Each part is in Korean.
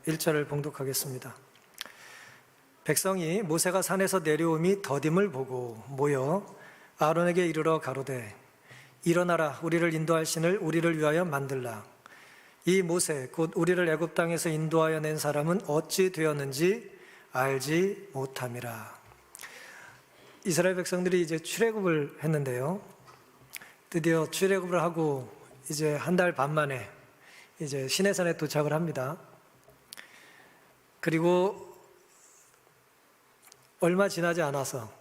1절을 봉독하겠습니다. 백성이 모세가 산에서 내려오미 더딤을 보고 모여 아론에게 이르러 가로되 일어나라, 우리를 인도할 신을 우리를 위하여 만들라. 이 모세 곧 우리를 애굽 땅에서 인도하여 낸 사람은 어찌 되었는지 알지 못함이라. 이스라엘 백성들이 이제 출애굽을 했는데요, 드디어 출애굽을 하고 이제 한 달 반 만에 이제 시내산에 도착을 합니다. 그리고 얼마 지나지 않아서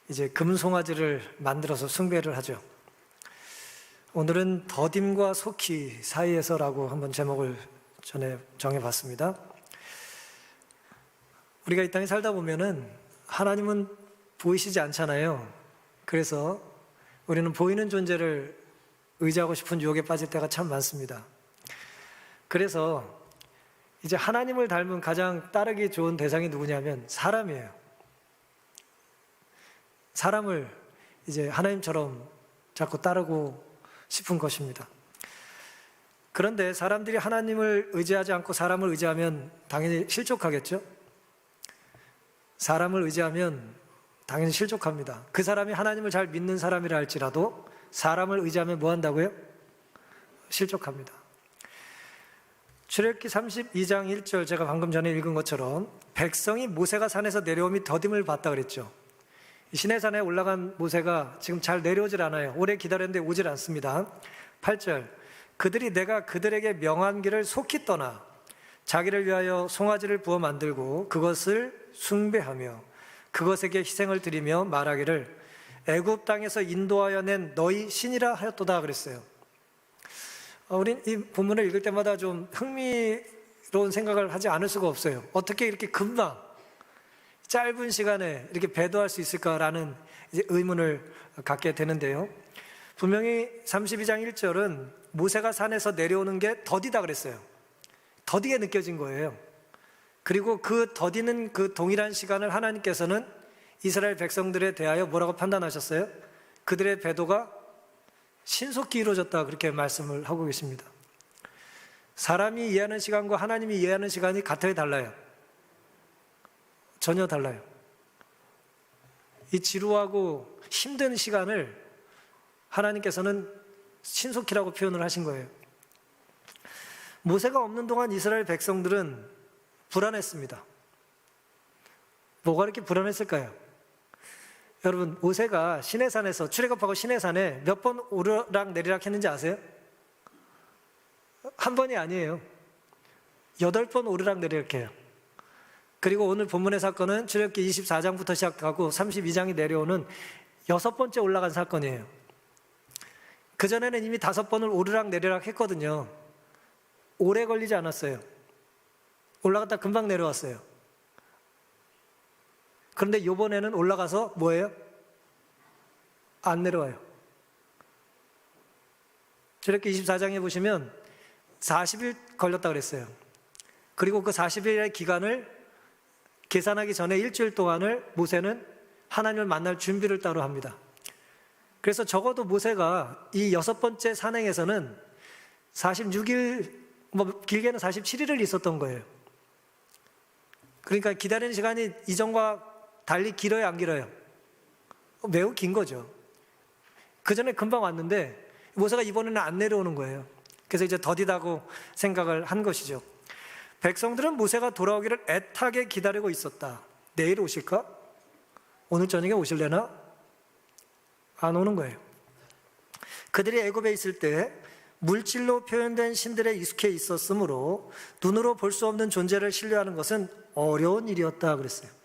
이제 금송아지를 만들어서 숭배를 하죠. 오늘은 더딤과 속히 사이에서라고 한번 제목을 정해봤습니다. 우리가 이 땅에 살다 보면은 하나님은 보이시지 않잖아요. 그래서 우리는 보이는 존재를 의지하고 싶은 유혹에 빠질 때가 참 많습니다. 그래서 이제 하나님을 닮은 가장 따르기 좋은 대상이 누구냐면 사람이에요. 사람을 이제 하나님처럼 자꾸 따르고 싶은 것입니다. 그런데 사람들이 하나님을 의지하지 않고 사람을 의지하면 당연히 실족하겠죠? 사람을 의지하면 당연히 실족합니다. 그 사람이 하나님을 잘 믿는 사람이라 할지라도 사람을 의지하면 뭐 한다고요? 실족합니다. 출애굽기 32장 1절, 제가 방금 전에 읽은 것처럼 백성이 모세가 산에서 내려오미 더딤을 봤다 그랬죠. 시내산에 올라간 모세가 지금 잘 내려오질 않아요. 오래 기다렸는데 오질 않습니다. 8절, 그들이 내가 그들에게 명한 길을 속히 떠나 자기를 위하여 송아지를 부어 만들고 그것을 숭배하며 그것에게 희생을 드리며 말하기를 애굽 땅에서 인도하여 낸 너희 신이라 하였도다 그랬어요. 우린 이 본문을 읽을 때마다 좀 흥미로운 생각을 하지 않을 수가 없어요. 어떻게 이렇게 금방 짧은 시간에 이렇게 배도할 수 있을까라는 이제 의문을 갖게 되는데요, 분명히 32장 1절은 모세가 산에서 내려오는 게 더디다 그랬어요. 더디게 느껴진 거예요. 그리고 그 더디는 그 동일한 시간을 하나님께서는 이스라엘 백성들에 대하여 뭐라고 판단하셨어요? 그들의 배도가 신속히 이루어졌다, 그렇게 말씀을 하고 계십니다. 사람이 이해하는 시간과 하나님이 이해하는 시간이 같아요, 달라요? 전혀 달라요. 이 지루하고 힘든 시간을 하나님께서는 신속히라고 표현을 하신 거예요. 모세가 없는 동안 이스라엘 백성들은 불안했습니다. 뭐가 이렇게 불안했을까요? 여러분, 모세가 시내산에서 출애굽하고 시내산에 몇 번 오르락 내리락 했는지 아세요? 한 번이 아니에요. 8번 오르락 내리락 해요. 그리고 오늘 본문의 사건은 출애굽기 24장부터 시작하고 32장이 내려오는 6번째 올라간 사건이에요. 그전에는 이미 5번을 오르락 내리락 했거든요. 오래 걸리지 않았어요. 올라갔다 금방 내려왔어요. 그런데 이번에는 올라가서 뭐예요? 안 내려와요. 출애굽기 24장에 보시면 40일 걸렸다고 그랬어요. 그리고 그 40일의 기간을 계산하기 전에 일주일 동안을 모세는 하나님을 만날 준비를 따로 합니다. 그래서 적어도 모세가 이 6번째 산행에서는 46일, 길게는 47일을 있었던 거예요. 그러니까 기다리는 시간이 이전과 달리 길어요, 안 길어요? 매우 긴 거죠. 그 전에 금방 왔는데 모세가 이번에는 안 내려오는 거예요. 그래서 이제 더디다고 생각을 한 것이죠. 백성들은 모세가 돌아오기를 애타게 기다리고 있었다. 내일 오실까? 오늘 저녁에 오실래나? 안 오는 거예요. 그들이 애굽에 있을 때 물질로 표현된 신들에 익숙해 있었으므로 눈으로 볼 수 없는 존재를 신뢰하는 것은 어려운 일이었다 그랬어요.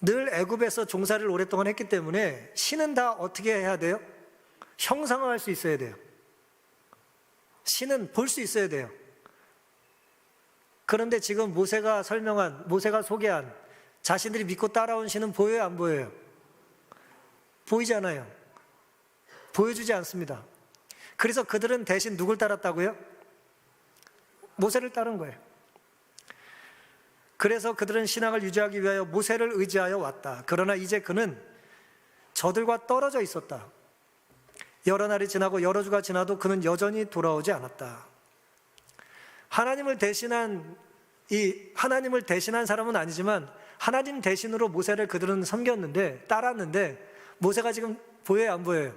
늘 애굽에서 종살이를 오랫동안 했기 때문에 신은 다 어떻게 해야 돼요? 형상화할 수 있어야 돼요. 신은 볼 수 있어야 돼요. 그런데 지금 모세가 소개한 자신들이 믿고 따라온 신은 보여요, 안 보여요? 보이잖아요. 보여주지 않습니다. 그래서 그들은 대신 누굴 따랐다고요? 모세를 따른 거예요. 그래서 그들은 신앙을 유지하기 위하여 모세를 의지하여 왔다. 그러나 이제 그는 저들과 떨어져 있었다. 여러 날이 지나고 여러 주가 지나도 그는 여전히 돌아오지 않았다. 하나님을 대신한 사람은 아니지만 하나님 대신으로 모세를 그들은 섬겼는데, 따랐는데, 모세가 지금 보여요, 안 보여요?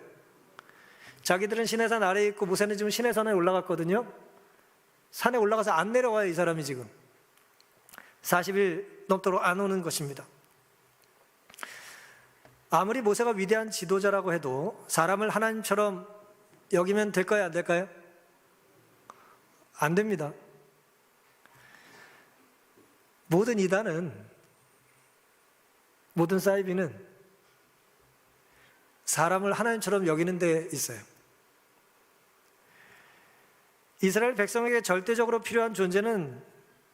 자기들은 시내산 아래에 있고 모세는 지금 시내산에 올라갔거든요. 산에 올라가서 안 내려와요, 이 사람이 지금. 40일 넘도록 안 오는 것입니다. 아무리 모세가 위대한 지도자라고 해도 사람을 하나님처럼 여기면 될까요, 안 될까요? 안 됩니다. 모든 이단은, 모든 사이비는 사람을 하나님처럼 여기는 데 있어요. 이스라엘 백성에게 절대적으로 필요한 존재는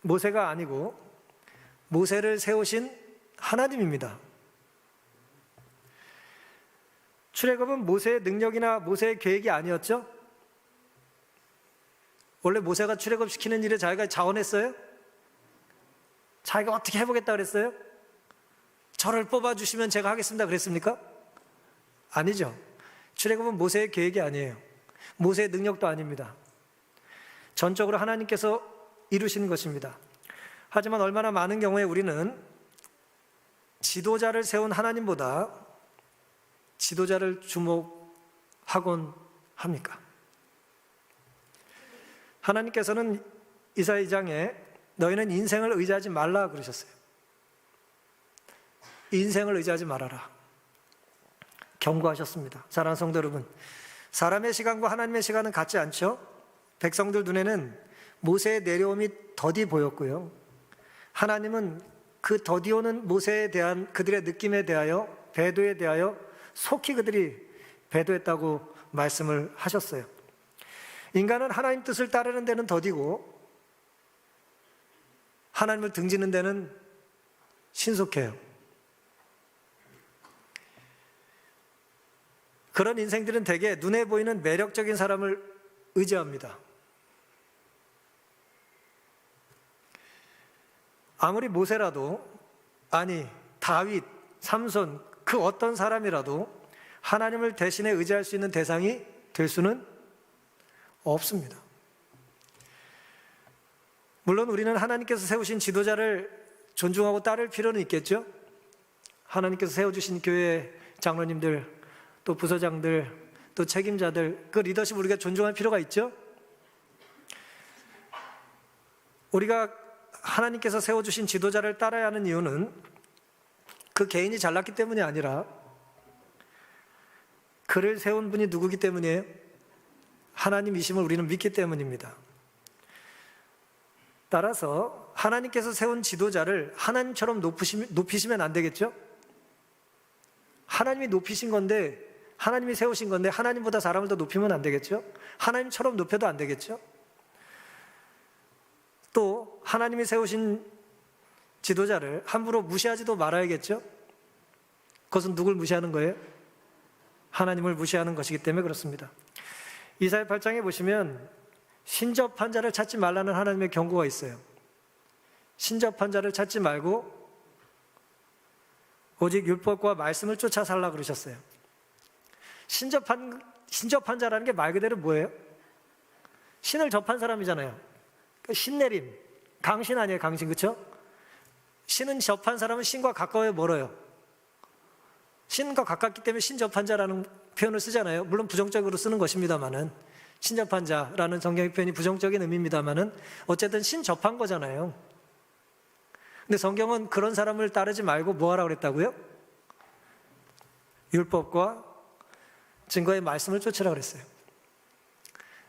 모세가 아니고 모세를 세우신 하나님입니다. 출애굽은 모세의 능력이나 모세의 계획이 아니었죠? 원래 모세가 출애굽시키는 일에 자기가 자원했어요? 자기가 어떻게 해보겠다 그랬어요? 저를 뽑아주시면 제가 하겠습니다 그랬습니까? 아니죠. 출애굽은 모세의 계획이 아니에요. 모세의 능력도 아닙니다. 전적으로 하나님께서 이루시는 것입니다. 하지만 얼마나 많은 경우에 우리는 지도자를 세운 하나님보다 지도자를 주목하곤 합니까? 하나님께서는 이사야 2장에 너희는 인생을 의지하지 말라 그러셨어요. 인생을 의지하지 말아라 경고하셨습니다. 사랑하는 성도 여러분, 사람의 시간과 하나님의 시간은 같지 않죠? 백성들 눈에는 모세의 내려옴이 더디 보였고요, 하나님은 그 더디 오는 모세에 대한 그들의 느낌에 대하여, 배도에 대하여 속히 그들이 배도했다고 말씀을 하셨어요. 인간은 하나님 뜻을 따르는 데는 더디고 하나님을 등지는 데는 신속해요. 그런 인생들은 대개 눈에 보이는 매력적인 사람을 의지합니다. 아무리 모세라도, 아니 다윗, 삼손, 그 어떤 사람이라도 하나님을 대신에 의지할 수 있는 대상이 될 수는 없습니다. 물론 우리는 하나님께서 세우신 지도자를 존중하고 따를 필요는 있겠죠. 하나님께서 세워주신 교회 장로님들, 또 부서장들, 또 책임자들, 그 리더십 우리가 존중할 필요가 있죠. 우리가 하나님께서 세워주신 지도자를 따라야 하는 이유는 그 개인이 잘났기 때문이 아니라 그를 세운 분이 누구기 때문이에요? 하나님이심을 우리는 믿기 때문입니다. 따라서 하나님께서 세운 지도자를 하나님처럼 높이시면 안 되겠죠? 하나님이 높이신 건데, 하나님이 세우신 건데 하나님보다 사람을 더 높이면 안 되겠죠? 하나님처럼 높여도 안 되겠죠? 또 하나님이 세우신 지도자를 함부로 무시하지도 말아야겠죠? 그것은 누굴 무시하는 거예요? 하나님을 무시하는 것이기 때문에 그렇습니다. 이사야 8장에 보시면 신접한 자를 찾지 말라는 하나님의 경고가 있어요. 신접한 자를 찾지 말고 오직 율법과 말씀을 쫓아 살라 그러셨어요. 신접한 자라는 게 말 그대로 뭐예요? 신을 접한 사람이잖아요. 신내림, 강신 아니에요, 강신, 그렇죠? 신은 접한 사람은 신과 가까워요, 멀어요? 신과 가깝기 때문에 신접한 자라는 표현을 쓰잖아요. 물론 부정적으로 쓰는 것입니다만은, 신접한 자라는 성경의 표현이 부정적인 의미입니다만은 어쨌든 신접한 거잖아요. 근데 성경은 그런 사람을 따르지 말고 뭐 하라고 그랬다고요? 율법과 증거의 말씀을 쫓으라고 그랬어요.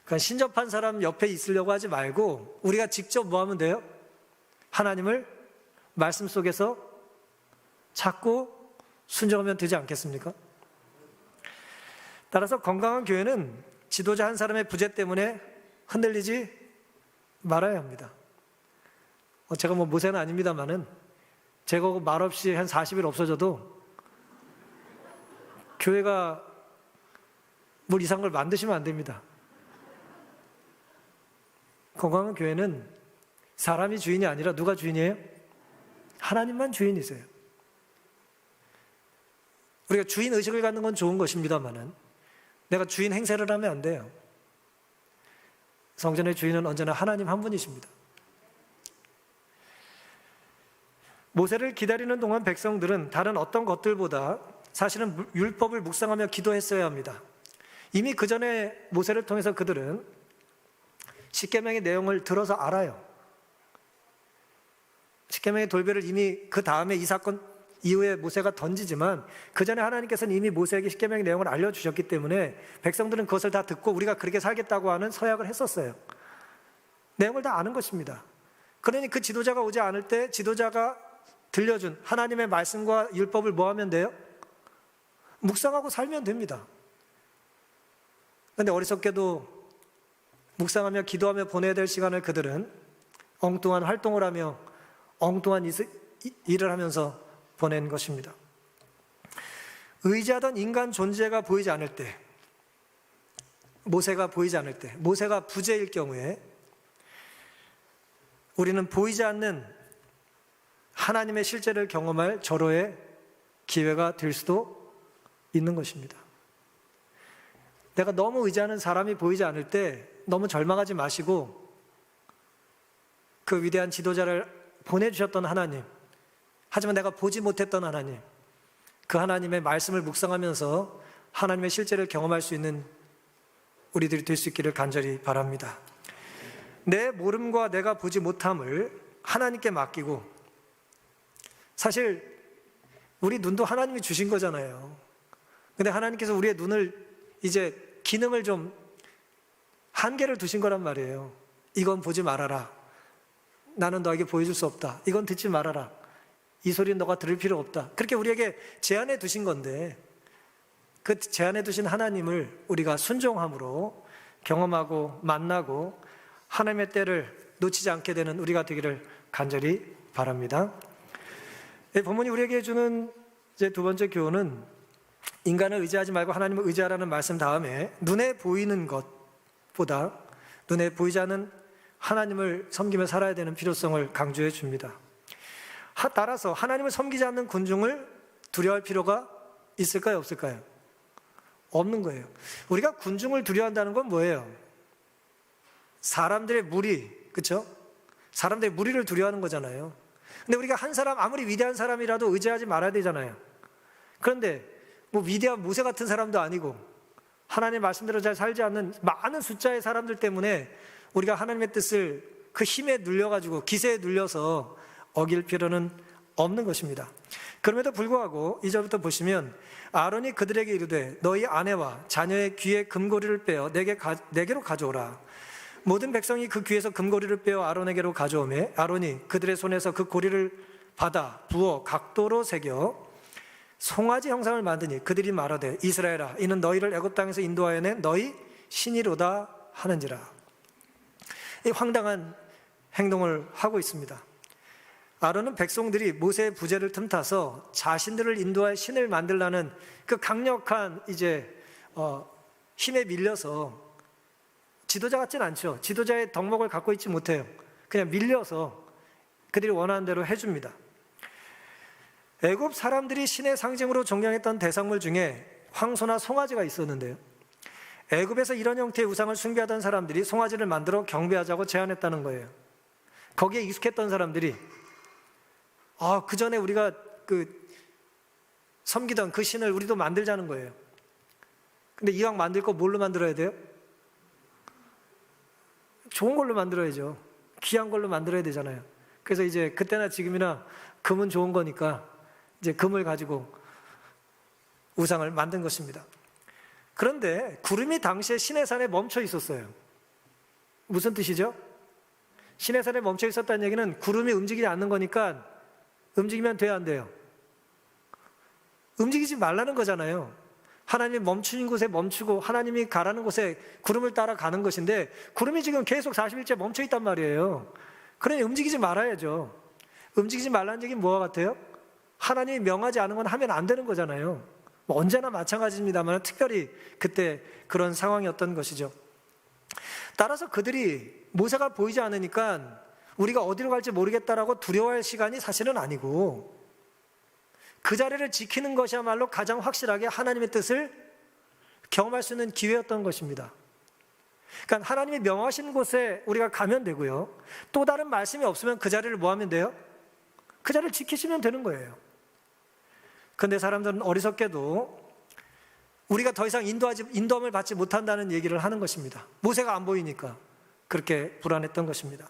그러니까 신접한 사람 옆에 있으려고 하지 말고 우리가 직접 뭐 하면 돼요? 하나님을 말씀 속에서 찾고 순종하면 되지 않겠습니까? 따라서 건강한 교회는 지도자 한 사람의 부재 때문에 흔들리지 말아야 합니다. 제가 뭐 모세는 아닙니다만은 제가 말없이 한 40일 없어져도 교회가 뭘 이상한 걸 만드시면 안 됩니다. 건강한 교회는 사람이 주인이 아니라 누가 주인이에요? 하나님만 주인이세요. 우리가 주인 의식을 갖는 건 좋은 것입니다만은 내가 주인 행세를 하면 안 돼요. 성전의 주인은 언제나 하나님 한 분이십니다. 모세를 기다리는 동안 백성들은 다른 어떤 것들보다 사실은 율법을 묵상하며 기도했어야 합니다. 이미 그 전에 모세를 통해서 그들은 십계명의 내용을 들어서 알아요. 십계명의 돌배를 이미 그 다음에 이 사건 이후에 모세가 던지지만 그 전에 하나님께서는 이미 모세에게 십계명의 내용을 알려주셨기 때문에 백성들은 그것을 다 듣고 우리가 그렇게 살겠다고 하는 서약을 했었어요. 내용을 다 아는 것입니다. 그러니 그 지도자가 오지 않을 때 지도자가 들려준 하나님의 말씀과 율법을 뭐 하면 돼요? 묵상하고 살면 됩니다. 그런데 어리석게도 묵상하며 기도하며 보내야 될 시간을 그들은 엉뚱한 활동을 하며 엉뚱한 일을 하면서 보낸 것입니다. 의지하던 인간 존재가 보이지 않을 때, 모세가 보이지 않을 때, 모세가 부재일 경우에 우리는 보이지 않는 하나님의 실제를 경험할 절호의 기회가 될 수도 있는 것입니다. 내가 너무 의지하는 사람이 보이지 않을 때 너무 절망하지 마시고 그 위대한 지도자를 보내주셨던 하나님, 하지만 내가 보지 못했던 하나님, 그 하나님의 말씀을 묵상하면서 하나님의 실제를 경험할 수 있는 우리들이 될 수 있기를 간절히 바랍니다. 내 모름과 내가 보지 못함을 하나님께 맡기고, 사실 우리 눈도 하나님이 주신 거잖아요. 근데 하나님께서 우리의 눈을 이제 기능을 좀 한계를 두신 거란 말이에요. 이건 보지 말아라. 나는 너에게 보여줄 수 없다. 이건 듣지 말아라. 이 소리는 너가 들을 필요 없다. 그렇게 우리에게 제한해 두신 건데 그 제한해 두신 하나님을 우리가 순종함으로 경험하고 만나고 하나님의 때를 놓치지 않게 되는 우리가 되기를 간절히 바랍니다. 본문이 우리에게 주는 이제 두 번째 교훈은 인간을 의지하지 말고 하나님을 의지하라는 말씀 다음에 눈에 보이는 것보다 눈에 보이지 않는 하나님을 섬기며 살아야 되는 필요성을 강조해 줍니다. 따라서 하나님을 섬기지 않는 군중을 두려워할 필요가 있을까요? 없을까요? 없는 거예요. 우리가 군중을 두려워한다는 건 뭐예요? 사람들의 무리, 그렇죠? 사람들의 무리를 두려워하는 거잖아요. 근데 우리가 한 사람, 아무리 위대한 사람이라도 의지하지 말아야 되잖아요. 그런데 뭐 위대한 모세 같은 사람도 아니고 하나님의 말씀대로 잘 살지 않는 많은 숫자의 사람들 때문에 우리가 하나님의 뜻을 그 힘에 눌려가지고 기세에 눌려서 어길 필요는 없는 것입니다. 그럼에도 불구하고 2절부터 보시면 아론이 그들에게 이르되 너희 아내와 자녀의 귀에 금고리를 빼어 내게로 가져오라. 모든 백성이 그 귀에서 금고리를 빼어 아론에게로 가져오매 아론이 그들의 손에서 그 고리를 받아 부어 각도로 새겨 송아지 형상을 만드니 그들이 말하되 이스라엘아 이는 너희를 애굽 땅에서 인도하여 낸 너희 신이로다 하는지라. 이 황당한 행동을 하고 있습니다. 아론은 백성들이 모세의 부재를 틈타서 자신들을 인도할 신을 만들라는 그 강력한 힘에 밀려서 지도자 같진 않죠. 지도자의 덕목을 갖고 있지 못해요. 그냥 밀려서 그들이 원하는 대로 해줍니다. 애굽 사람들이 신의 상징으로 존경했던 대상물 중에 황소나 송아지가 있었는데요. 애굽에서 이런 형태의 우상을 숭배하던 사람들이 송아지를 만들어 경배하자고 제안했다는 거예요. 거기에 익숙했던 사람들이 그 전에 우리가 섬기던 그 신을 우리도 만들자는 거예요. 근데 이왕 만들 거 뭘로 만들어야 돼요? 좋은 걸로 만들어야죠. 귀한 걸로 만들어야 되잖아요. 그래서 이제 그때나 지금이나 금은 좋은 거니까 이제 금을 가지고 우상을 만든 것입니다. 그런데 구름이 당시에 시내산에 멈춰 있었어요. 무슨 뜻이죠? 시내산에 멈춰 있었다는 얘기는 구름이 움직이지 않는 거니까 움직이면 돼야 안 돼요? 움직이지 말라는 거잖아요. 하나님이 멈추는 곳에 멈추고 하나님이 가라는 곳에 구름을 따라 가는 것인데 구름이 지금 계속 40일째 멈춰 있단 말이에요. 그러니 움직이지 말아야죠. 움직이지 말라는 얘기는 뭐와 같아요? 하나님이 명하지 않은 건 하면 안 되는 거잖아요. 언제나 마찬가지입니다만 특별히 그때 그런 상황이었던 것이죠. 따라서 그들이 모세가 보이지 않으니까 우리가 어디로 갈지 모르겠다라고 두려워할 시간이 사실은 아니고 그 자리를 지키는 것이야말로 가장 확실하게 하나님의 뜻을 경험할 수 있는 기회였던 것입니다. 그러니까 하나님이 명하신 곳에 우리가 가면 되고요. 또 다른 말씀이 없으면 그 자리를 뭐 하면 돼요? 그 자리를 지키시면 되는 거예요. 그런데 사람들은 어리석게도 우리가 더 이상 인도함을 받지 못한다는 얘기를 하는 것입니다. 모세가 안 보이니까 그렇게 불안했던 것입니다.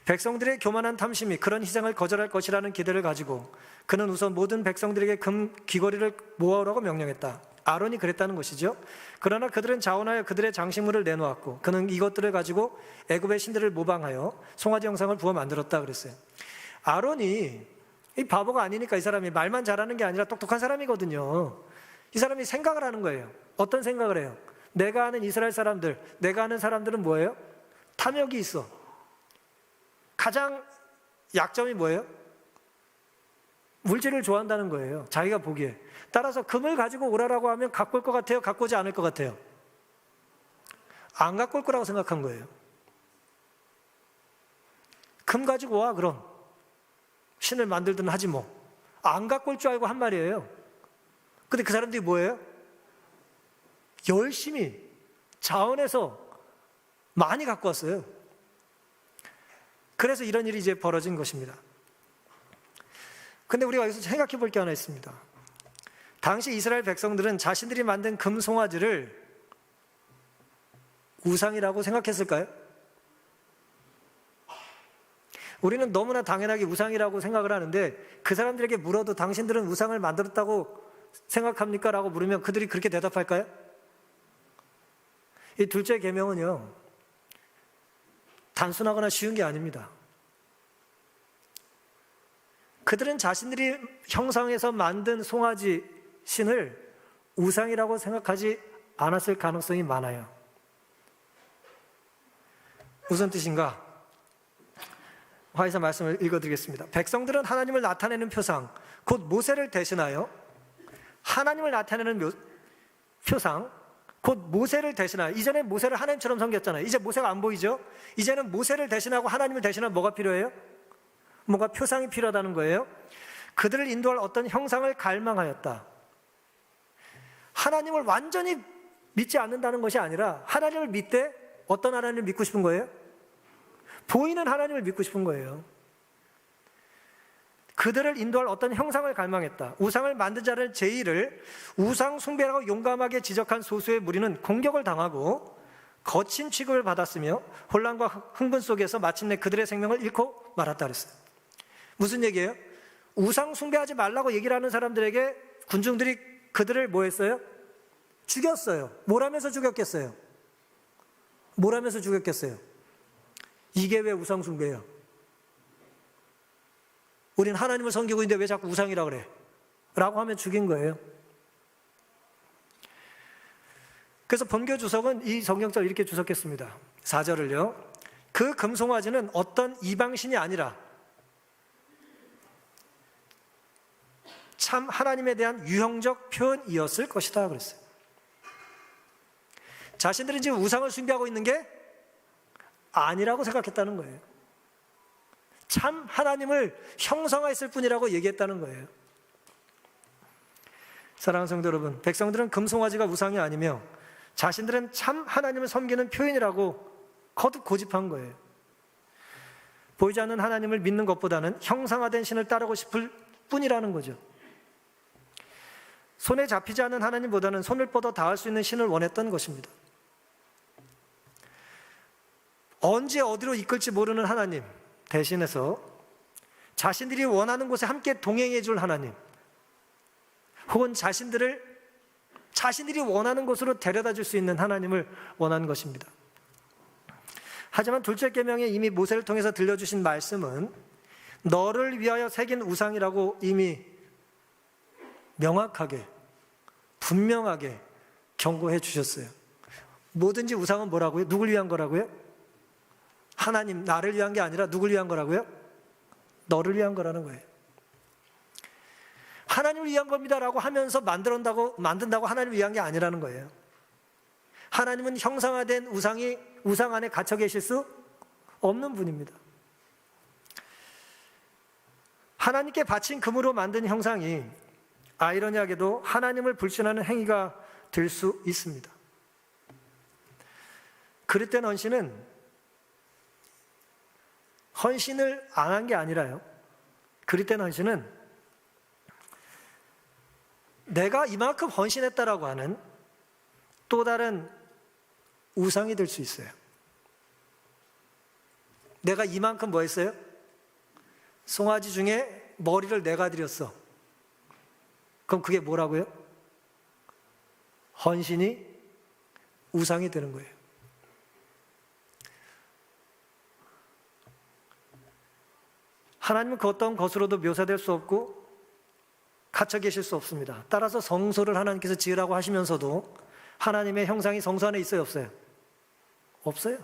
백성들의 교만한 탐심이 그런 희생을 거절할 것이라는 기대를 가지고 그는 우선 모든 백성들에게 금 귀걸이를 모아오라고 명령했다. 아론이 그랬다는 것이죠. 그러나 그들은 자원하여 그들의 장식물을 내놓았고 그는 이것들을 가지고 애굽의 신들을 모방하여 송아지 형상을 부어 만들었다 그랬어요. 아론이 이 바보가 아니니까 이 사람이 말만 잘하는 게 아니라 똑똑한 사람이거든요. 이 사람이 생각을 하는 거예요. 어떤 생각을 해요? 내가 아는 이스라엘 사람들, 내가 아는 사람들은 뭐예요? 탐욕이 있어. 가장 약점이 뭐예요? 물질을 좋아한다는 거예요. 자기가 보기에. 따라서 금을 가지고 오라라고 하면 갖고 올 것 같아요? 갖고 오지 않을 것 같아요? 안 갖고 올 거라고 생각한 거예요. 금 가지고 와 그럼. 신을 만들든 하지 뭐. 안 갖고 올 줄 알고 한 말이에요. 근데 그 사람들이 뭐예요? 열심히 자원해서 많이 갖고 왔어요. 그래서 이런 일이 이제 벌어진 것입니다. 근데 우리가 여기서 생각해 볼 게 하나 있습니다. 당시 이스라엘 백성들은 자신들이 만든 금 송아지를 우상이라고 생각했을까요? 우리는 너무나 당연하게 우상이라고 생각을 하는데 그 사람들에게 물어도 당신들은 우상을 만들었다고 생각합니까? 라고 물으면 그들이 그렇게 대답할까요? 이 둘째 계명은요, 단순하거나 쉬운 게 아닙니다. 그들은 자신들이 형상해서 만든 송아지 신을 우상이라고 생각하지 않았을 가능성이 많아요. 무슨 뜻인가? 화이사 말씀을 읽어드리겠습니다. 백성들은 하나님을 나타내는 표상, 곧 모세를 대신하여 하나님을 나타내는 표상, 곧 모세를 대신하여, 이전에 모세를 하나님처럼 섬겼잖아요. 이제 모세가 안 보이죠? 이제는 모세를 대신하고 하나님을 대신하면 뭐가 필요해요? 뭔가 표상이 필요하다는 거예요. 그들을 인도할 어떤 형상을 갈망하였다. 하나님을 완전히 믿지 않는다는 것이 아니라 하나님을 믿되 어떤 하나님을 믿고 싶은 거예요? 보이는 하나님을 믿고 싶은 거예요. 그들을 인도할 어떤 형상을 갈망했다. 우상을 만든 자를 제의를 우상 숭배라고 용감하게 지적한 소수의 무리는 공격을 당하고 거친 취급을 받았으며 혼란과 흥분 속에서 마침내 그들의 생명을 잃고 말았다 그랬어요. 무슨 얘기예요? 우상 숭배하지 말라고 얘기를 하는 사람들에게 군중들이 그들을 뭐 했어요? 죽였어요. 뭘 하면서 죽였겠어요? 뭘 하면서 죽였겠어요? 이게 왜 우상 숭배예요? 우린 하나님을 섬기고 있는데 왜 자꾸 우상이라 그래? 라고 하면 죽인 거예요. 그래서 본교 주석은 이 성경절 이렇게 주석했습니다. 4절을요. 그 금송아지는 어떤 이방신이 아니라 참 하나님에 대한 유형적 표현이었을 것이다 그랬어요. 자신들은 지금 우상을 숭배하고 있는 게 아니라고 생각했다는 거예요. 참 하나님을 형성했을 뿐이라고 얘기했다는 거예요. 사랑하는 성도 여러분, 백성들은 금송아지가 우상이 아니며 자신들은 참 하나님을 섬기는 표현이라고 거듭 고집한 거예요. 보이지 않는 하나님을 믿는 것보다는 형상화된 신을 따르고 싶을 뿐이라는 거죠. 손에 잡히지 않는 하나님보다는 손을 뻗어 닿을 수 있는 신을 원했던 것입니다. 언제 어디로 이끌지 모르는 하나님 대신해서 자신들이 원하는 곳에 함께 동행해 줄 하나님, 혹은 자신들이 원하는 곳으로 데려다 줄 수 있는 하나님을 원하는 것입니다. 하지만 둘째 계명에 이미 모세를 통해서 들려주신 말씀은 너를 위하여 새긴 우상이라고 이미 명확하게 분명하게 경고해 주셨어요. 뭐든지 우상은 뭐라고요? 누굴 위한 거라고요? 하나님, 나를 위한 게 아니라 누굴 위한 거라고요? 너를 위한 거라는 거예요. 하나님을 위한 겁니다라고 하면서 만든다고 하나님을 위한 게 아니라는 거예요. 하나님은 형상화된 우상 안에 갇혀 계실 수 없는 분입니다. 하나님께 바친 금으로 만든 형상이 아이러니하게도 하나님을 불신하는 행위가 될 수 있습니다. 그릇된 헌신은 헌신을 안 한 게 아니라요. 그릇된 헌신은 내가 이만큼 헌신했다라고 하는 또 다른 우상이 될 수 있어요. 내가 이만큼 뭐 했어요? 송아지 중에 머리를 내가 드렸어. 그럼 그게 뭐라고요? 헌신이 우상이 되는 거예요. 하나님은 그 어떤 것으로도 묘사될 수 없고 갇혀 계실 수 없습니다. 따라서 성소를 하나님께서 지으라고 하시면서도 하나님의 형상이 성소 안에 있어요, 없어요? 없어요.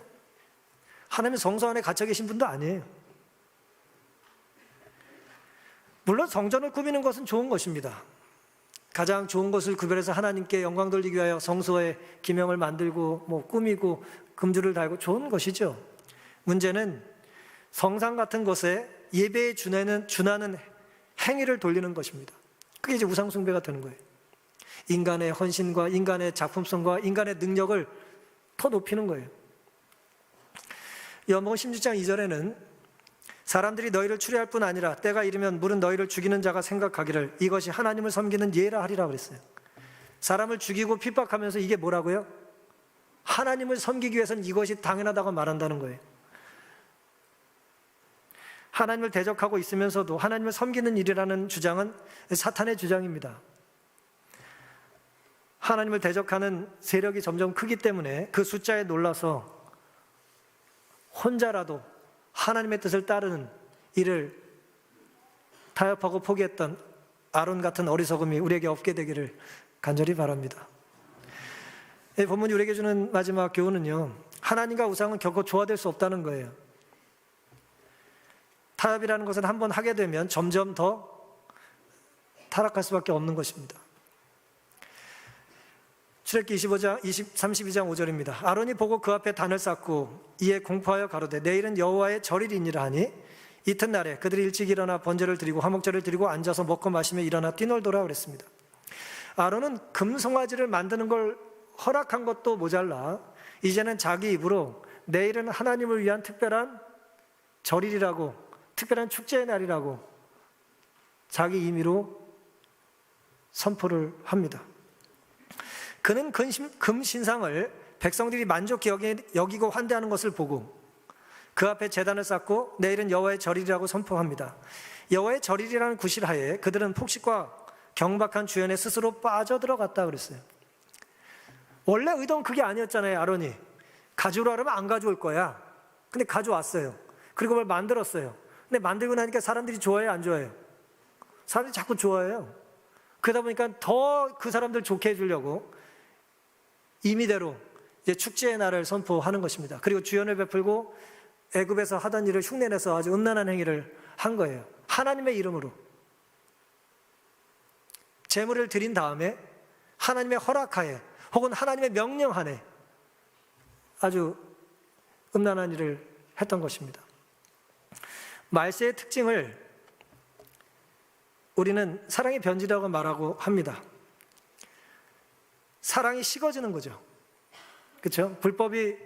하나님은 성소 안에 갇혀 계신 분도 아니에요. 물론 성전을 꾸미는 것은 좋은 것입니다. 가장 좋은 것을 구별해서 하나님께 영광 돌리기 위하여 성소에 기명을 만들고 꾸미고 금주를 달고 좋은 것이죠. 문제는 성상 같은 것에 예배에 준하는 행위를 돌리는 것입니다. 그게 이제 우상숭배가 되는 거예요. 인간의 헌신과 인간의 작품성과 인간의 능력을 더 높이는 거예요. 요한복음 16장 2절에는 사람들이 너희를 추리할 뿐 아니라 때가 이르면 물은 너희를 죽이는 자가 생각하기를 이것이 하나님을 섬기는 예라 하리라 그랬어요. 사람을 죽이고 핍박하면서 이게 뭐라고요? 하나님을 섬기기 위해서는 이것이 당연하다고 말한다는 거예요. 하나님을 대적하고 있으면서도 하나님을 섬기는 일이라는 주장은 사탄의 주장입니다. 하나님을 대적하는 세력이 점점 크기 때문에 그 숫자에 놀라서 혼자라도 하나님의 뜻을 따르는 일을 타협하고 포기했던 아론 같은 어리석음이 우리에게 없게 되기를 간절히 바랍니다. 이 본문이 우리에게 주는 마지막 교훈은요, 하나님과 우상은 결코 조화될 수 없다는 거예요. 타협이라는 것은 한번 하게 되면 점점 더 타락할 수밖에 없는 것입니다. 출애굽기 32장 5절입니다. 아론이 보고 그 앞에 단을 쌓고 이에 공포하여 가로되 내일은 여호와의 절일이니라 하니 이튿날에 그들이 일찍 일어나 번제를 드리고 화목제를 드리고 앉아서 먹고 마시며 일어나 뛰놀더라 그랬습니다. 아론은 금송아지를 만드는 걸 허락한 것도 모자라 이제는 자기 입으로 내일은 하나님을 위한 특별한 절일이라고, 특별한 축제의 날이라고 자기 임의로 선포를 합니다. 그는 금신상을 백성들이 만족히 여기고 환대하는 것을 보고 그 앞에 제단을 쌓고 내일은 여호와의 절일이라고 선포합니다. 여호와의 절일이라는 구실하에 그들은 폭식과 경박한 주연에 스스로 빠져들어갔다 그랬어요. 원래 의도는 그게 아니었잖아요. 아론이 가져오라 그러면 안 가져올 거야. 근데 가져왔어요. 그리고 뭘 만들었어요. 근데 만들고 나니까 사람들이 좋아해요, 안 좋아해요? 사람들이 자꾸 좋아해요. 그러다 보니까 더 그 사람들 좋게 해주려고 임의대로 이제 축제의 날을 선포하는 것입니다. 그리고 주연을 베풀고 애굽에서 하던 일을 흉내내서 아주 음란한 행위를 한 거예요. 하나님의 이름으로 제물을 드린 다음에 하나님의 허락하에 혹은 하나님의 명령하에 아주 음란한 일을 했던 것입니다. 말세의 특징을 우리는 사랑의 변질이라고 말하고 합니다. 사랑이 식어지는 거죠. 그렇죠? 불법이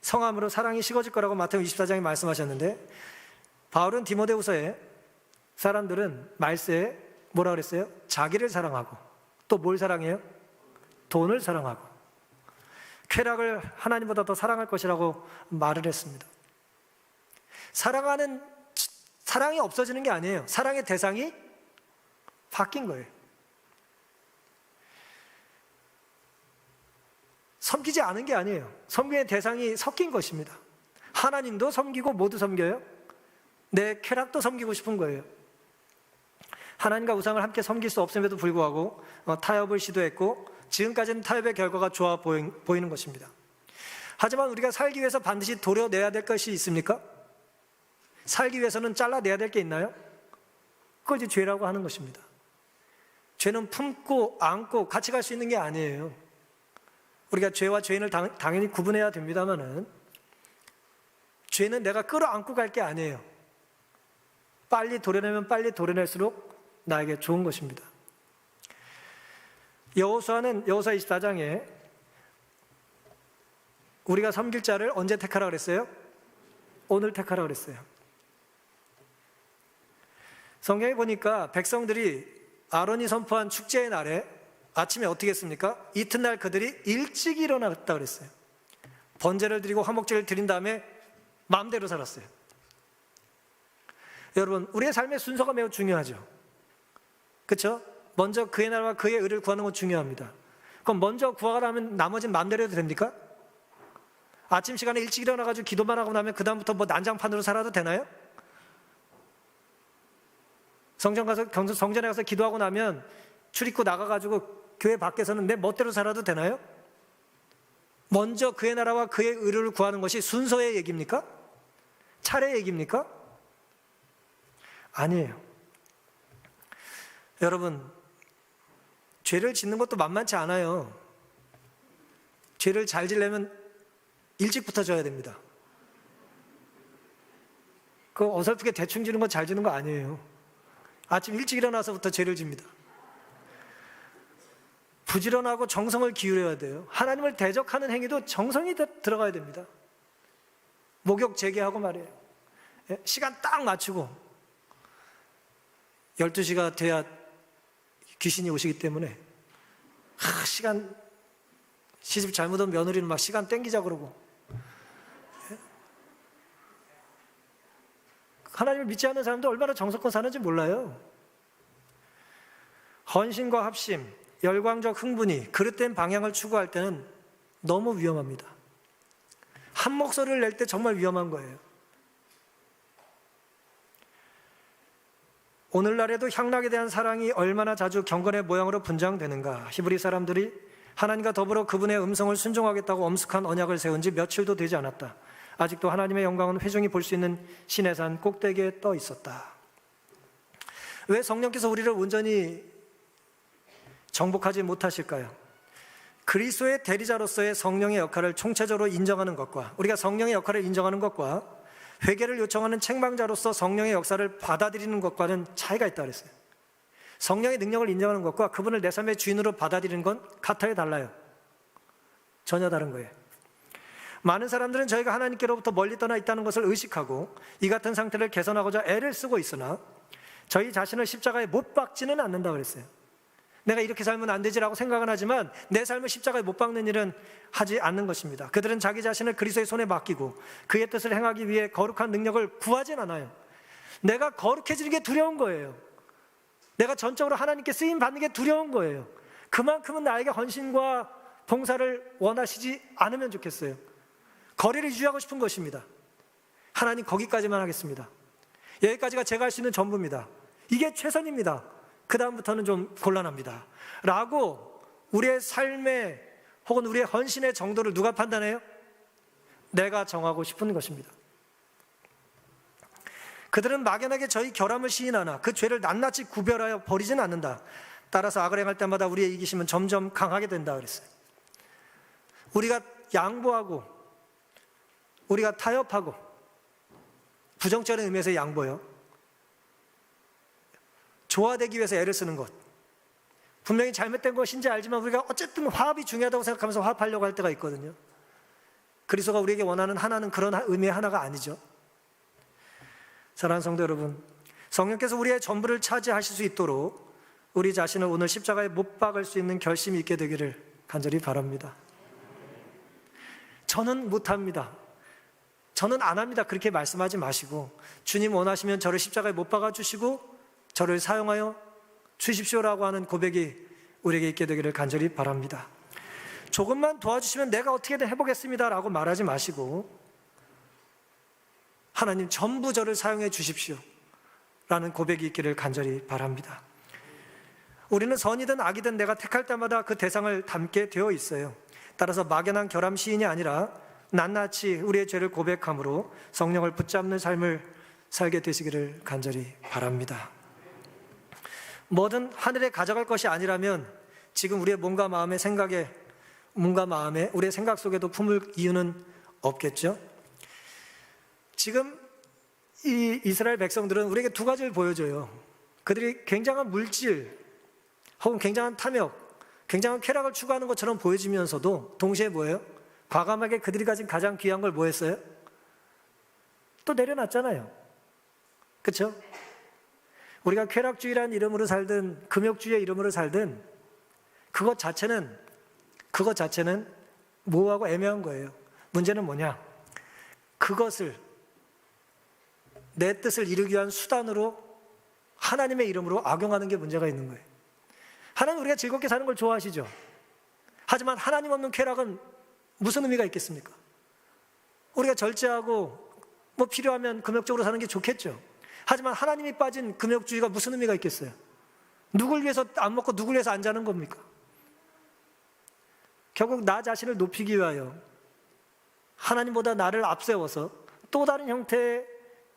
성함으로 사랑이 식어질 거라고 마태복음 24장에 말씀하셨는데 바울은 디모데후서에 사람들은 말세에 뭐라 그랬어요? 자기를 사랑하고 또 뭘 사랑해요? 돈을 사랑하고 쾌락을 하나님보다 더 사랑할 것이라고 말을 했습니다. 사랑이 없어지는 게 아니에요. 사랑의 대상이 바뀐 거예요. 섬기지 않은 게 아니에요. 섬김의 대상이 섞인 것입니다. 하나님도 섬기고 모두 섬겨요. 내 쾌락도 섬기고 싶은 거예요. 하나님과 우상을 함께 섬길 수 없음에도 불구하고 타협을 시도했고 지금까지는 타협의 결과가 좋아 보이는 것입니다. 하지만 우리가 살기 위해서 반드시 도려내야 될 것이 있습니까? 살기 위해서는 잘라내야 될 게 있나요? 그걸 이제 죄라고 하는 것입니다. 죄는 품고 안고 같이 갈 수 있는 게 아니에요. 우리가 죄와 죄인을 당연히 구분해야 됩니다만은 죄는 내가 끌어안고 갈 게 아니에요. 빨리 도려내면 빨리 도려낼수록 나에게 좋은 것입니다. 여호수아는 여호수아 24장에 우리가 섬길 자를 언제 택하라 그랬어요? 오늘 택하라 그랬어요. 성경에 보니까 백성들이 아론이 선포한 축제의 날에 아침에 어떻게 했습니까? 이튿날 그들이 일찍 일어났다 그랬어요. 번제를 드리고 화목제를 드린 다음에 마음대로 살았어요. 여러분, 우리의 삶의 순서가 매우 중요하죠. 그렇죠? 먼저 그의 나라와 그의 의를 구하는 건 중요합니다. 그럼 먼저 구하라 하면 나머지는 마음대로 해도 됩니까? 아침 시간에 일찍 일어나가지고 기도만 하고 나면 그 다음부터 뭐 난장판으로 살아도 되나요? 성전에 가서 기도하고 나면 출입구 나가가지고 교회 밖에서는 내 멋대로 살아도 되나요? 먼저 그의 나라와 그의 의를 구하는 것이 순서의 얘기입니까? 차례의 얘기입니까? 아니에요. 여러분, 죄를 짓는 것도 만만치 않아요. 죄를 잘 지려면 일찍부터 져야 됩니다. 그 어설프게 대충 지는 건 잘 지는 거 아니에요. 아침 일찍 일어나서부터 죄를 집니다. 부지런하고 정성을 기울여야 돼요. 하나님을 대적하는 행위도 정성이 들어가야 됩니다. 목욕 재개하고 말이에요. 시간 딱 맞추고 12시가 돼야 귀신이 오시기 때문에 시간, 시집 잘못 온 며느리는 막 시간 땡기자 그러고, 하나님을 믿지 않는 사람도 얼마나 정성껏 사는지 몰라요. 헌신과 합심, 열광적 흥분이 그릇된 방향을 추구할 때는 너무 위험합니다. 한 목소리를 낼 때 정말 위험한 거예요. 오늘날에도 향락에 대한 사랑이 얼마나 자주 경건의 모양으로 분장되는가. 히브리 사람들이 하나님과 더불어 그분의 음성을 순종하겠다고 엄숙한 언약을 세운 지 며칠도 되지 않았다. 아직도 하나님의 영광은 회중이 볼 수 있는 시내산 꼭대기에 떠 있었다. 왜 성령께서 우리를 온전히 정복하지 못하실까요? 그리스도의 대리자로서의 성령의 역할을 총체적으로 인정하는 것과, 우리가 성령의 역할을 인정하는 것과 회개를 요청하는 책망자로서 성령의 역사를 받아들이는 것과는 차이가 있다고 했어요. 성령의 능력을 인정하는 것과 그분을 내 삶의 주인으로 받아들이는 건 같아요, 달라요? 전혀 다른 거예요. 많은 사람들은 저희가 하나님께로부터 멀리 떠나 있다는 것을 의식하고 이 같은 상태를 개선하고자 애를 쓰고 있으나 저희 자신을 십자가에 못 박지는 않는다고 그랬어요. 내가 이렇게 살면 안 되지라고 생각은 하지만 내 삶을 십자가에 못 박는 일은 하지 않는 것입니다. 그들은 자기 자신을 그리스도의 손에 맡기고 그의 뜻을 행하기 위해 거룩한 능력을 구하진 않아요. 내가 거룩해지는 게 두려운 거예요. 내가 전적으로 하나님께 쓰임 받는 게 두려운 거예요. 그만큼은 나에게 헌신과 봉사를 원하시지 않으면 좋겠어요. 거리를 유지하고 싶은 것입니다. 하나님, 거기까지만 하겠습니다. 여기까지가 제가 할 수 있는 전부입니다. 이게 최선입니다. 그 다음부터는 좀 곤란합니다 라고 우리의 삶의 혹은 우리의 헌신의 정도를 누가 판단해요? 내가 정하고 싶은 것입니다. 그들은 막연하게 저희 결함을 시인하나 그 죄를 낱낱이 구별하여 버리지는 않는다. 따라서 악을 행할 때마다 우리의 이기심은 점점 강하게 된다 그랬어요. 우리가 양보하고 우리가 타협하고, 부정적인 의미에서 양보요, 조화되기 위해서 애를 쓰는 것, 분명히 잘못된 것인지 알지만 우리가 어쨌든 화합이 중요하다고 생각하면서 화합하려고 할 때가 있거든요. 그리스도가 우리에게 원하는 하나는 그런 의미의 하나가 아니죠. 사랑하는 성도 여러분, 성령께서 우리의 전부를 차지하실 수 있도록 우리 자신을 오늘 십자가에 못 박을 수 있는 결심이 있게 되기를 간절히 바랍니다. 저는 못합니다, 저는 안 합니다, 그렇게 말씀하지 마시고 주님 원하시면 저를 십자가에 못 박아주시고 저를 사용하여 주십시오라고 하는 고백이 우리에게 있게 되기를 간절히 바랍니다. 조금만 도와주시면 내가 어떻게든 해보겠습니다 라고 말하지 마시고 하나님, 전부 저를 사용해 주십시오 라는 고백이 있기를 간절히 바랍니다. 우리는 선이든 악이든 내가 택할 때마다 그 대상을 담게 되어 있어요. 따라서 막연한 결함 시인이 아니라 낱낱이 우리의 죄를 고백함으로 성령을 붙잡는 삶을 살게 되시기를 간절히 바랍니다. 뭐든 하늘에 가져갈 것이 아니라면 지금 우리의 몸과 마음의 생각에, 몸과 마음에, 우리의 생각 속에도 품을 이유는 없겠죠. 지금 이 이스라엘 백성들은 우리에게 두 가지를 보여줘요. 그들이 굉장한 물질 혹은 굉장한 탐욕, 굉장한 쾌락을 추구하는 것처럼 보여지면서도 동시에 뭐예요? 과감하게 그들이 가진 가장 귀한 걸 뭐 했어요? 또 내려놨잖아요. 그렇죠? 우리가 쾌락주의라는 이름으로 살든 금욕주의의 이름으로 살든 그것 자체는 모호하고 애매한 거예요. 문제는 뭐냐? 그것을 내 뜻을 이루기 위한 수단으로 하나님의 이름으로 악용하는 게 문제가 있는 거예요. 하나님 우리가 즐겁게 사는 걸 좋아하시죠. 하지만 하나님 없는 쾌락은 무슨 의미가 있겠습니까? 우리가 절제하고 뭐 필요하면 금욕적으로 사는 게 좋겠죠. 하지만 하나님이 빠진 금욕주의가 무슨 의미가 있겠어요? 누굴 위해서 안 먹고 누굴 위해서 안 자는 겁니까? 결국 나 자신을 높이기 위하여 하나님보다 나를 앞세워서 또 다른 형태의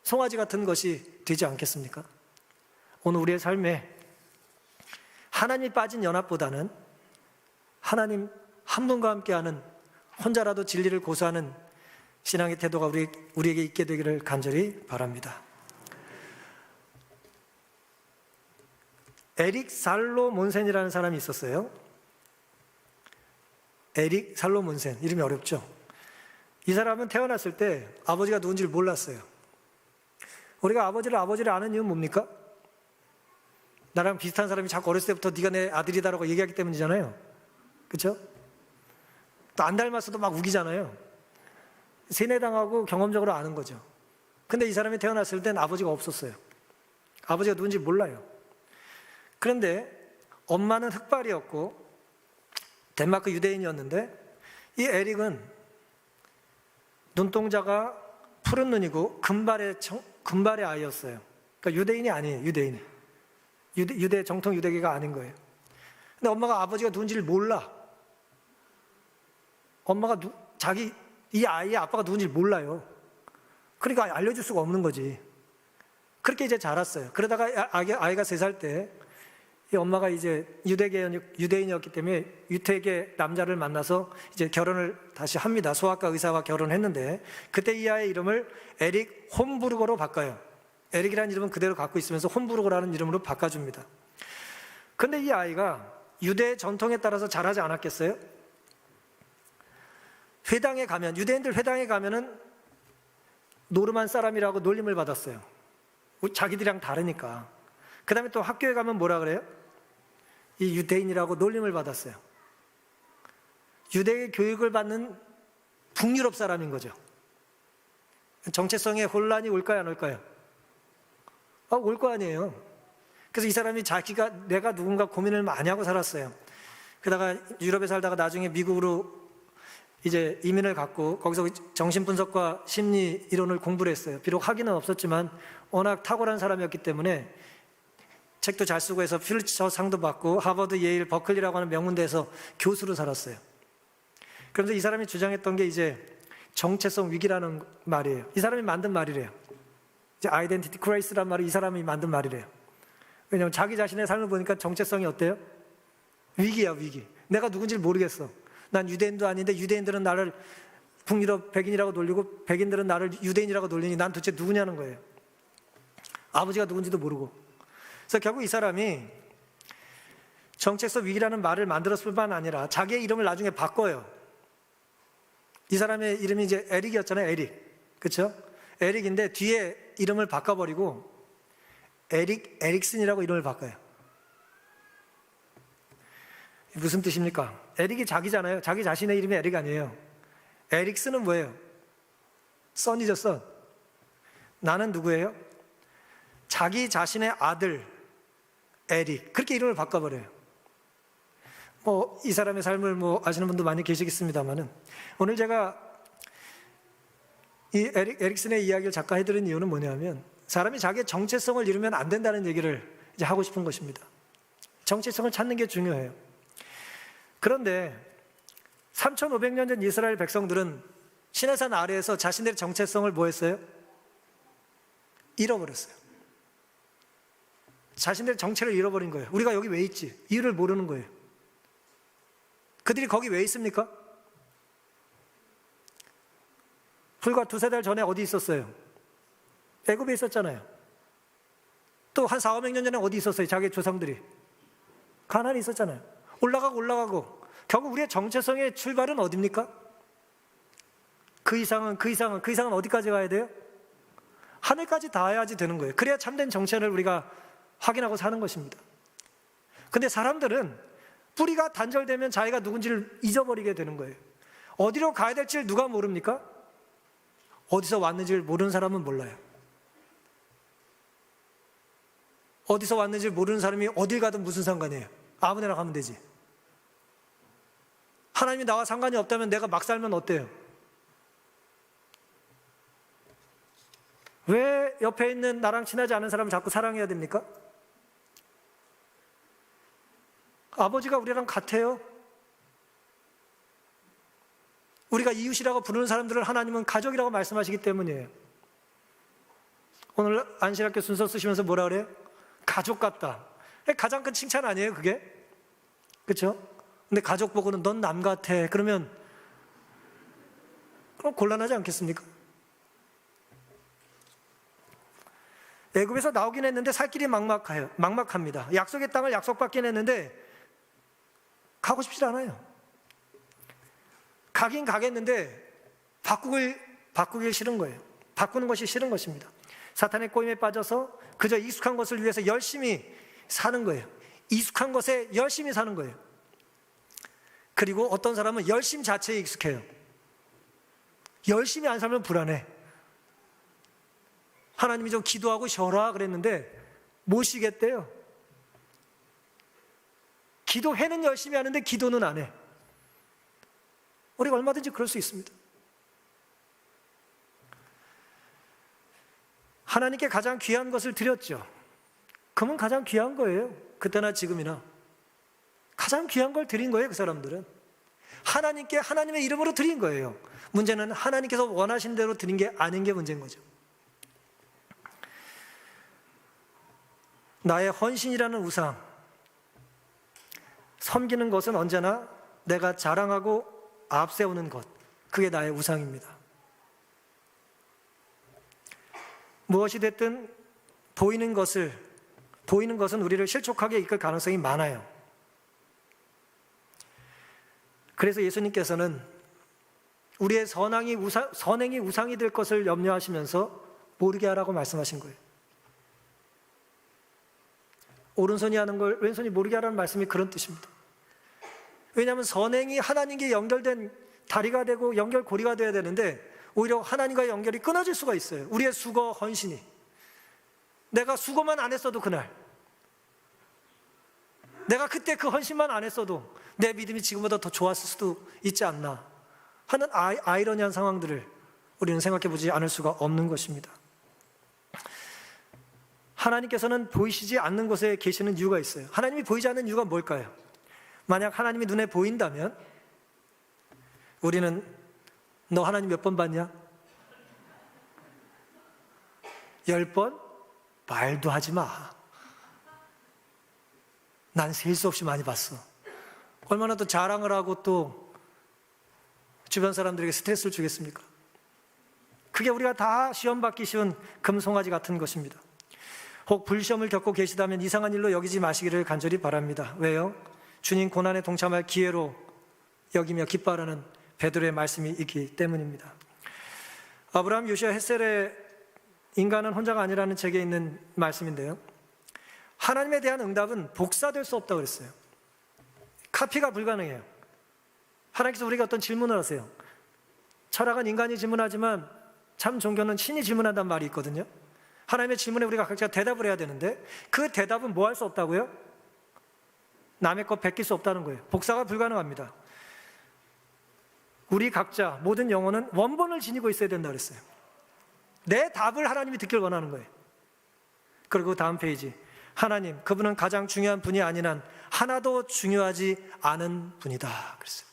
송아지 같은 것이 되지 않겠습니까? 오늘 우리의 삶에 하나님이 빠진 연합보다는 하나님 한 분과 함께하는 혼자라도 진리를 고수하는 신앙의 태도가 우리에게 있게 되기를 간절히 바랍니다. 에릭 살로몬센이라는 사람이 있었어요. 에릭 살로몬센, 이름이 어렵죠? 이 사람은 태어났을 때 아버지가 누군지를 몰랐어요. 우리가 아버지를 아는 이유는 뭡니까? 나랑 비슷한 사람이 자꾸 어렸을 때부터 네가 내 아들이다라고 얘기하기 때문이잖아요. 그렇죠? 또 안 닮았어도 막 우기잖아요. 세뇌당하고 경험적으로 아는 거죠. 근데 이 사람이 태어났을 땐 아버지가 없었어요. 아버지가 누군지 몰라요. 그런데 엄마는 흑발이었고 덴마크 유대인이었는데 이 에릭은 눈동자가 푸른 눈이고 금발의 아이였어요. 그러니까 유대인이 아니에요. 유대 정통 유대계가 아닌 거예요. 근데 엄마가 아버지가 누군지를 몰라. 엄마가 이 아이의 아빠가 누군지를 몰라요. 그러니까 알려줄 수가 없는 거지. 그렇게 이제 자랐어요. 그러다가 아이가 3살 때 이 엄마가 이제 유대인이었기 때문에 유태계 남자를 만나서 이제 결혼을 다시 합니다. 소아과 의사와 결혼했는데 그때 이 아이의 이름을 에릭 홈부르거로 바꿔요. 에릭이라는 이름은 그대로 갖고 있으면서 홈부르거라는 이름으로 바꿔줍니다. 근데 이 아이가 유대 전통에 따라서 자라지 않았겠어요? 유대인들 회당에 가면은 노르만 사람이라고 놀림을 받았어요. 자기들이랑 다르니까. 그 다음에 또 학교에 가면 뭐라 그래요? 이 유대인이라고 놀림을 받았어요. 유대의 교육을 받는 북유럽 사람인 거죠. 정체성에 혼란이 올까요, 안 올까요? 올 거 아니에요. 그래서 이 사람이 내가 누군가 고민을 많이 하고 살았어요. 그러다가 유럽에 살다가 나중에 미국으로 이제 이민을 갔고 거기서 정신분석과 심리 이론을 공부를 했어요. 비록 학위는 없었지만 워낙 탁월한 사람이었기 때문에 책도 잘 쓰고 해서 퓰리처 상도 받고 하버드, 예일, 버클리라고 하는 명문대에서 교수로 살았어요. 그런데 이 사람이 주장했던 게 이제 정체성 위기라는 말이에요. 이 사람이 만든 말이래요. 이제 아이덴티티 크라이시스라는 말을 이 사람이 만든 말이래요. 왜냐하면 자기 자신의 삶을 보니까 정체성이 어때요? 위기야, 위기. 내가 누군지를 모르겠어. 난 유대인도 아닌데 유대인들은 나를 북유럽 백인이라고 놀리고 백인들은 나를 유대인이라고 놀리니 난 도대체 누구냐는 거예요. 아버지가 누군지도 모르고. 그래서 결국 이 사람이 정체성 위기라는 말을 만들었을 뿐만 아니라 자기의 이름을 나중에 바꿔요. 이 사람의 이름이 이제 에릭이었잖아요. 에릭. 그렇죠? 에릭인데 뒤에 이름을 바꿔버리고 에릭슨이라고 이름을 바꿔요. 무슨 뜻입니까? 에릭이 자기잖아요. 자기 자신의 이름이 에릭 아니에요. 에릭슨은 뭐예요? 선이죠, 선. 나는 누구예요? 자기 자신의 아들 에릭. 그렇게 이름을 바꿔버려요. 이 사람의 삶을 아시는 분도 많이 계시겠습니다만은 오늘 제가 이 에릭슨의 이야기를 잠깐 해드린 이유는 뭐냐면 사람이 자기의 정체성을 잃으면 안 된다는 얘기를 이제 하고 싶은 것입니다. 정체성을 찾는 게 중요해요. 그런데 3,500년 전 이스라엘 백성들은 시내산 아래에서 자신들의 정체성을 뭐 했어요? 잃어버렸어요. 자신들의 정체를 잃어버린 거예요. 우리가 여기 왜 있지? 이유를 모르는 거예요. 그들이 거기 왜 있습니까? 불과 2-3달 전에 어디 있었어요? 애굽에 있었잖아요. 또 한 400-500년 전에 어디 있었어요? 자기 조상들이 가나안에 있었잖아요. 올라가고 결국 우리의 정체성의 출발은 어디입니까? 그 이상은 어디까지 가야 돼요? 하늘까지 닿아야지 되는 거예요. 그래야 참된 정체를 우리가 확인하고 사는 것입니다. 근데 사람들은 뿌리가 단절되면 자기가 누군지를 잊어버리게 되는 거예요. 어디로 가야 될지를 누가 모릅니까? 어디서 왔는지를 모르는 사람은 몰라요. 어디서 왔는지 모르는 사람이 어딜 가든 무슨 상관이에요? 아무 데나 가면 되지. 하나님이 나와 상관이 없다면 내가 막 살면 어때요? 왜 옆에 있는 나랑 친하지 않은 사람을 자꾸 사랑해야 됩니까? 아버지가 우리랑 같아요. 우리가 이웃이라고 부르는 사람들을 하나님은 가족이라고 말씀하시기 때문이에요. 오늘 안신학교 순서 쓰시면서 뭐라 그래요? 가족 같다. 가장 큰 칭찬 아니에요, 그게? 그렇죠? 근데 가족 보고는 넌 남 같아. 그럼 곤란하지 않겠습니까? 애굽에서 나오긴 했는데 살 길이 막막합니다. 약속의 땅을 약속받긴 했는데 가고 싶지 않아요. 가긴 가겠는데 바꾸길 싫은 거예요. 바꾸는 것이 싫은 것입니다. 사탄의 꼬임에 빠져서 그저 익숙한 것을 위해서 열심히 사는 거예요. 익숙한 것에 열심히 사는 거예요. 그리고 어떤 사람은 열심 자체에 익숙해요. 열심히 안 살면 불안해. 하나님이 좀 기도하고 쉬어라 그랬는데 못 쉬겠대요. 기도회는 열심히 하는데 기도는 안 해. 우리가 얼마든지 그럴 수 있습니다. 하나님께 가장 귀한 것을 드렸죠. 그러면 가장 귀한 거예요. 그때나 지금이나. 가장 귀한 걸 드린 거예요, 그 사람들은. 하나님께 하나님의 이름으로 드린 거예요. 문제는 하나님께서 원하신 대로 드린 게 아닌 게 문제인 거죠. 나의 헌신이라는 우상, 섬기는 것은 언제나 내가 자랑하고 앞세우는 것, 그게 나의 우상입니다. 무엇이 됐든 보이는 것은 우리를 실족하게 이끌 가능성이 많아요. 그래서 예수님께서는 우리의 선행이 우상이 될 것을 염려하시면서 모르게 하라고 말씀하신 거예요. 오른손이 하는 걸 왼손이 모르게 하라는 말씀이 그런 뜻입니다. 왜냐하면 선행이 하나님께 연결된 다리가 되고 연결고리가 되어야 되는데 오히려 하나님과의 연결이 끊어질 수가 있어요. 우리의 수고, 헌신이. 내가 수고만 안 했어도 그날, 내가 그때 그 헌신만 안 했어도 내 믿음이 지금보다 더 좋았을 수도 있지 않나 하는 아이러니한 상황들을 우리는 생각해 보지 않을 수가 없는 것입니다. 하나님께서는 보이시지 않는 곳에 계시는 이유가 있어요. 하나님이 보이지 않는 이유가 뭘까요? 만약 하나님이 눈에 보인다면 우리는 너 하나님 몇 번 봤냐? 10번? 말도 하지 마. 난 셀 수 없이 많이 봤어. 얼마나 또 자랑을 하고 또 주변 사람들에게 스트레스를 주겠습니까? 그게 우리가 다 시험 받기 쉬운 금송아지 같은 것입니다. 혹 불시험을 겪고 계시다면 이상한 일로 여기지 마시기를 간절히 바랍니다. 왜요? 주님 고난에 동참할 기회로 여기며 기뻐하라는 베드로의 말씀이 있기 때문입니다. 아브라함, 요시야, 헷셀의 인간은 혼자가 아니라는 책에 있는 말씀인데요, 하나님에 대한 응답은 복사될 수 없다고 그랬어요. 카피가 불가능해요. 하나님께서 우리에게 어떤 질문을 하세요. 철학은 인간이 질문하지만 참 종교는 신이 질문한다는 말이 있거든요. 하나님의 질문에 우리가 각자 대답을 해야 되는데 그 대답은 뭐 할 수 없다고요? 남의 것 베낄 수 없다는 거예요. 복사가 불가능합니다. 우리 각자 모든 영혼은 원본을 지니고 있어야 된다고 그랬어요. 내 답을 하나님이 듣길 원하는 거예요. 그리고 다음 페이지, 하나님, 그분은 가장 중요한 분이 아닌 한 하나도 중요하지 않은 분이다 그랬어요.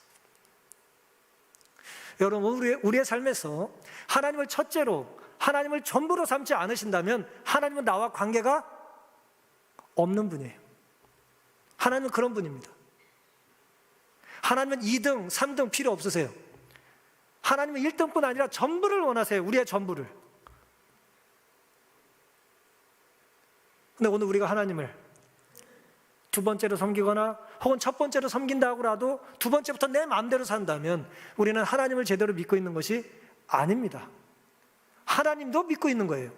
여러분, 우리의 삶에서 하나님을 첫째로, 하나님을 전부로 삼지 않으신다면 하나님은 나와 관계가 없는 분이에요. 하나님은 그런 분입니다. 하나님은 2등, 3등 필요 없으세요. 하나님은 1등뿐 아니라 전부를 원하세요. 우리의 전부를. 근데 오늘 우리가 하나님을 두 번째로 섬기거나 혹은 첫 번째로 섬긴다고 하더라도 두 번째부터 내 마음대로 산다면 우리는 하나님을 제대로 믿고 있는 것이 아닙니다. 하나님도 믿고 있는 거예요.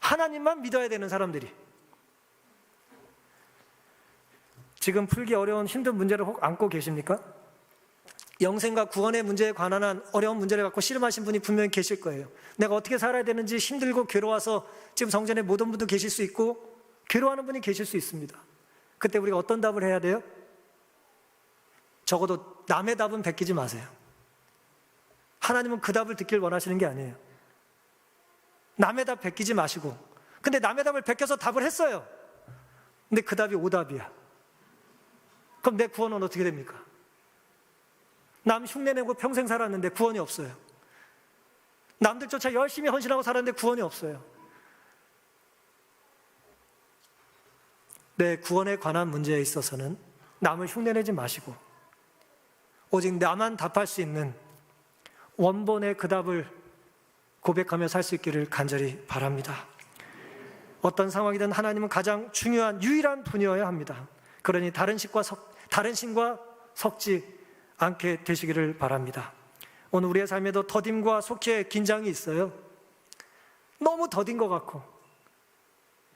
하나님만 믿어야 되는 사람들이. 지금 풀기 어려운 힘든 문제를 혹 안고 계십니까? 영생과 구원의 문제에 관한 어려운 문제를 갖고 씨름하신 분이 분명히 계실 거예요. 내가 어떻게 살아야 되는지 힘들고 괴로워서 지금 성전에 못 온 분도 계실 수 있고 괴로워하는 분이 계실 수 있습니다. 그때 우리가 어떤 답을 해야 돼요? 적어도 남의 답은 베끼지 마세요. 하나님은 그 답을 듣길 원하시는 게 아니에요. 남의 답 베끼지 마시고, 근데 남의 답을 베껴서 답을 했어요. 근데 그 답이 오답이야. 그럼 내 구원은 어떻게 됩니까? 남 흉내내고 평생 살았는데 구원이 없어요. 남들조차 열심히 헌신하고 살았는데 구원이 없어요. 내 구원에 관한 문제에 있어서는 남을 흉내내지 마시고 오직 나만 답할 수 있는 원본의 그 답을 고백하며 살 수 있기를 간절히 바랍니다. 어떤 상황이든 하나님은 가장 중요한 유일한 분이어야 합니다. 그러니 다른 신과 섞지 않게 되시기를 바랍니다. 오늘 우리의 삶에도 더딤과 속죄의 긴장이 있어요. 너무 더딘 것 같고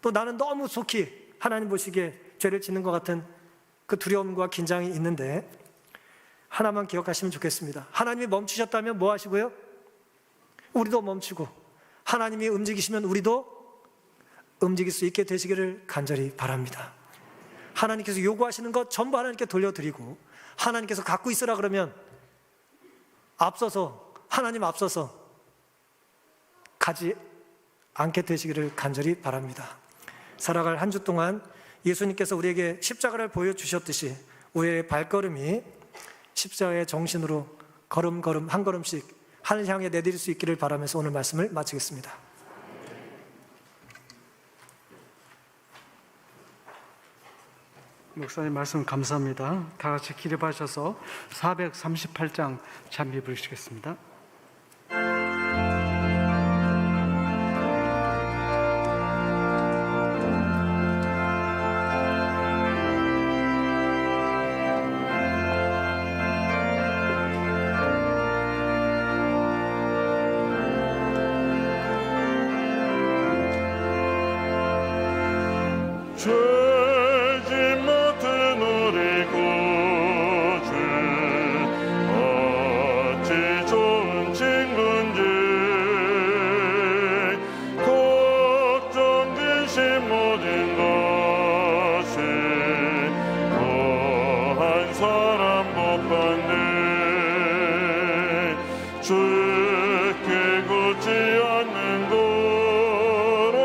또 나는 너무 속히 하나님 보시기에 죄를 짓는 것 같은 그 두려움과 긴장이 있는데 하나만 기억하시면 좋겠습니다. 하나님이 멈추셨다면 뭐 하시고요? 우리도 멈추고 하나님이 움직이시면 우리도 움직일 수 있게 되시기를 간절히 바랍니다. 하나님께서 요구하시는 것 전부 하나님께 돌려드리고 하나님께서 갖고 있으라 그러면 하나님 앞서서 가지 않게 되시기를 간절히 바랍니다. 살아갈 한 주 동안 예수님께서 우리에게 십자가를 보여주셨듯이 우리의 발걸음이 십자가의 정신으로 걸음걸음 한 걸음씩 하늘 향해 내디딜 수 있기를 바라면서 오늘 말씀을 마치겠습니다. 목사님 말씀 감사합니다. 다 같이 기립하셔서 438장 찬미 부르시겠습니다. 않는 거로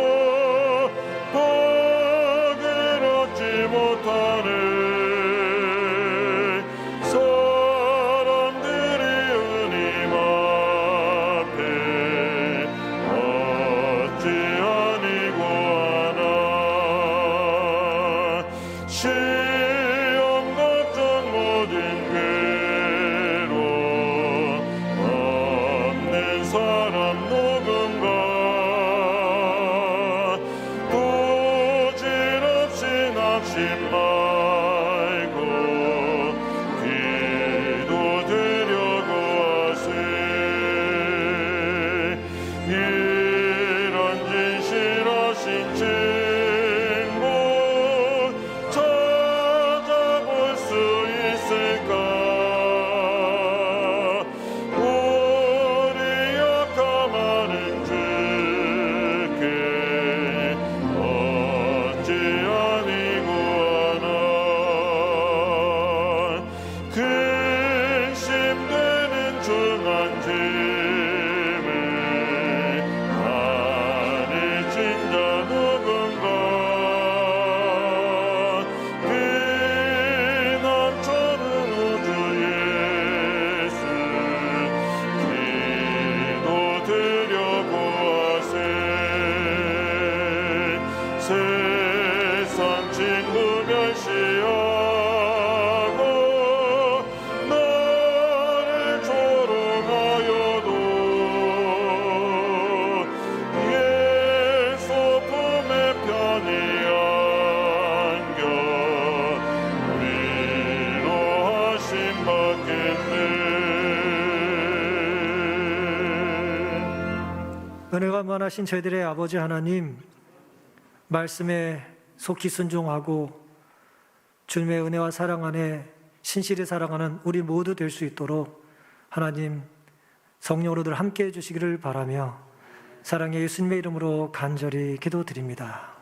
은혜가 많으신 저희들의 아버지 하나님, 말씀에 속히 순종하고 주님의 은혜와 사랑 안에 신실히 살아가는 우리 모두 될 수 있도록 하나님 성령으로들 함께해 주시기를 바라며 사랑의 예수님의 이름으로 간절히 기도드립니다.